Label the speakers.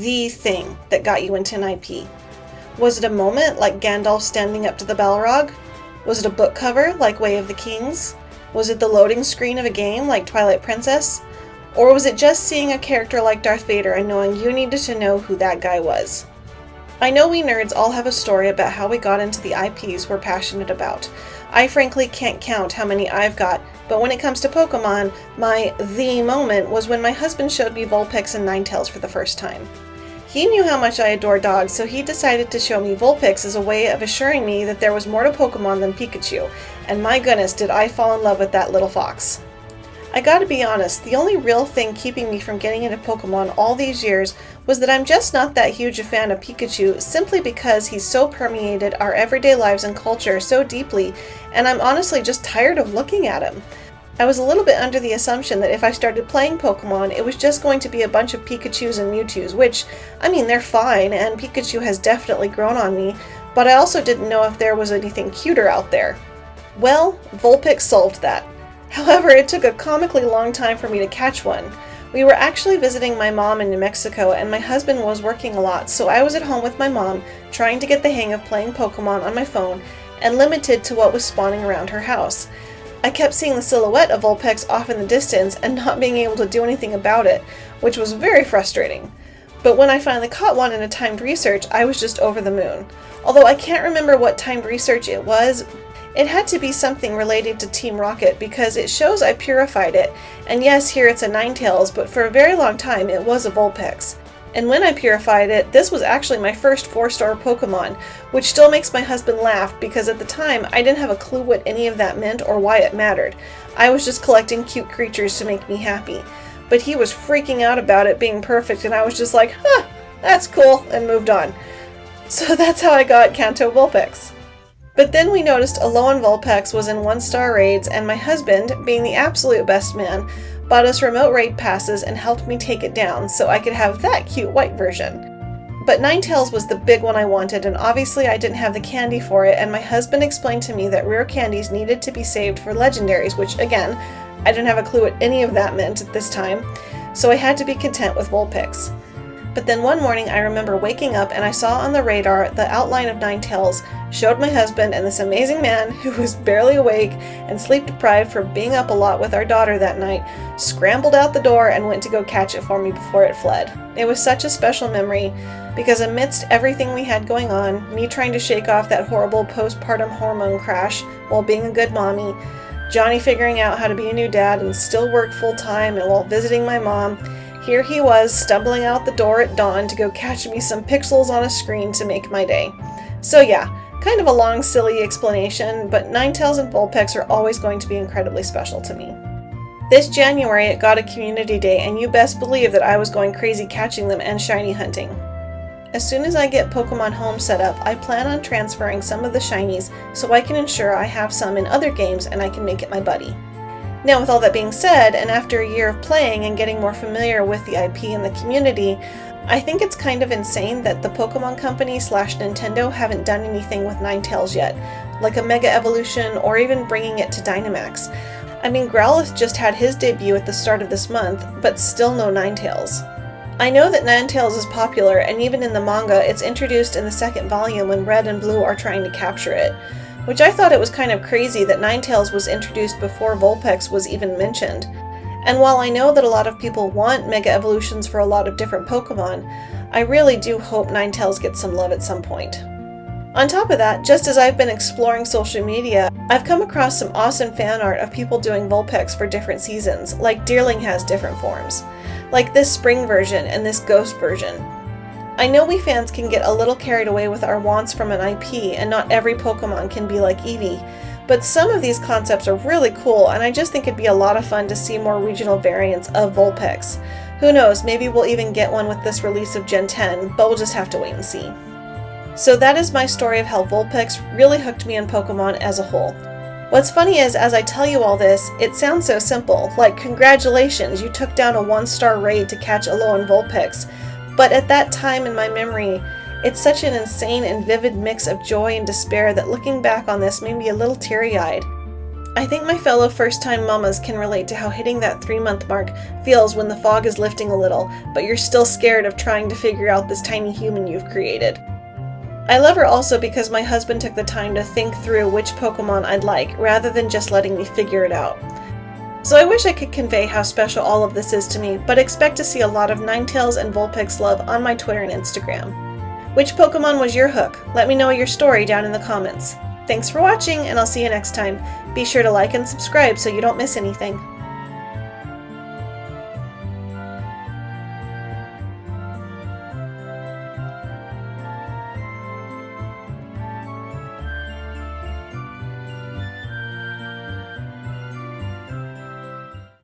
Speaker 1: the thing that got you into an IP? Was it a moment like Gandalf standing up to the Balrog? Was it a book cover like Way of the Kings? Was it the loading screen of a game like Twilight Princess? Or was it just seeing a character like Darth Vader and knowing you needed to know who that guy was? I know we nerds all have a story about how we got into the IPs we're passionate about. I frankly can't count how many I've got, but when it comes to Pokemon, my the moment was when my husband showed me Vulpix and Ninetales for the first time. He knew how much I adore dogs, so he decided to show me Vulpix as a way of assuring me that there was more to Pokemon than Pikachu, and my goodness did I fall in love with that little fox. I gotta be honest, the only real thing keeping me from getting into Pokemon all these years was that I'm just not that huge a fan of Pikachu simply because he's so permeated our everyday lives and culture so deeply, and I'm honestly just tired of looking at him. I was a little bit under the assumption that if I started playing Pokemon, it was just going to be a bunch of Pikachus and Mewtwo's, which, I mean, they're fine, and Pikachu has definitely grown on me, but I also didn't know if there was anything cuter out there. Well, Vulpix solved that. However, it took a comically long time for me to catch one. We were actually visiting my mom in New Mexico, and my husband was working a lot, so I was at home with my mom, trying to get the hang of playing Pokemon on my phone, and limited to what was spawning around her house. I kept seeing the silhouette of Vulpix off in the distance and not being able to do anything about it, which was very frustrating. But when I finally caught one in a timed research, I was just over the moon. Although I can't remember what timed research it was, it had to be something related to Team Rocket because it shows I purified it, and yes, here it's a Ninetales, but for a very long time it was a Vulpix. And when I purified it, this was actually my first 4-star Pokemon, which still makes my husband laugh because at the time I didn't have a clue what any of that meant or why it mattered. I was just collecting cute creatures to make me happy. But he was freaking out about it being perfect and I was just like, huh, that's cool, and moved on. So that's how I got Kanto Vulpix. But then we noticed Alolan Vulpix was in 1-star raids, and my husband, being the absolute best man, bought us remote raid passes and helped me take it down so I could have that cute white version. But Ninetales was the big one I wanted, and obviously I didn't have the candy for it, and my husband explained to me that rare candies needed to be saved for legendaries, which again, I didn't have a clue what any of that meant at this time, so I had to be content with Vulpix. But then one morning I remember waking up and I saw on the radar the outline of Ninetales, showed my husband, and this amazing man, who was barely awake and sleep deprived from being up a lot with our daughter that night, scrambled out the door and went to go catch it for me before it fled. It was such a special memory because amidst everything we had going on, me trying to shake off that horrible postpartum hormone crash while being a good mommy, Johnny figuring out how to be a new dad and still work full-time and while visiting my mom, here he was, stumbling out the door at dawn to go catch me some pixels on a screen to make my day. So yeah, kind of a long, silly explanation, but Ninetales and Vulpix are always going to be incredibly special to me. This January it got a community day, and you best believe that I was going crazy catching them and shiny hunting. As soon as I get Pokemon Home set up, I plan on transferring some of the shinies so I can ensure I have some in other games and I can make it my buddy. Now, with all that being said, and after a year of playing and getting more familiar with the IP and the community, I think it's kind of insane that the Pokemon Company / Nintendo haven't done anything with Ninetales yet, like a Mega Evolution or even bringing it to Dynamax. I mean, Growlithe just had his debut at the start of this month, but still no Ninetales. I know that Ninetales is popular, and even in the manga, it's introduced in the second volume when Red and Blue are trying to capture it. Which I thought it was kind of crazy that Ninetales was introduced before Vulpix was even mentioned. And while I know that a lot of people want Mega Evolutions for a lot of different Pokemon, I really do hope Ninetales gets some love at some point. On top of that, just as I've been exploring social media, I've come across some awesome fan art of people doing Vulpix for different seasons, like Deerling has different forms, like this spring version and this ghost version. I know we fans can get a little carried away with our wants from an IP, and not every Pokemon can be like Eevee, but some of these concepts are really cool, and I just think it'd be a lot of fun to see more regional variants of Vulpix. Who knows, maybe we'll even get one with this release of Gen 10, but we'll just have to wait and see. So that is my story of how Vulpix really hooked me in Pokemon as a whole. What's funny is, as I tell you all this, it sounds so simple, like congratulations, you took down a 1-star raid to catch Alolan Vulpix. But at that time in my memory, it's such an insane and vivid mix of joy and despair that looking back on this made me a little teary-eyed. I think my fellow first-time mamas can relate to how hitting that 3-month mark feels when the fog is lifting a little, but you're still scared of trying to figure out this tiny human you've created. I love her also because my husband took the time to think through which Pokemon I'd like, rather than just letting me figure it out. So I wish I could convey how special all of this is to me, but expect to see a lot of Ninetails and Vulpix love on my Twitter and Instagram. Which Pokemon was your hook? Let me know your story down in the comments. Thanks for watching, and I'll see you next time. Be sure to like and subscribe so you don't miss anything.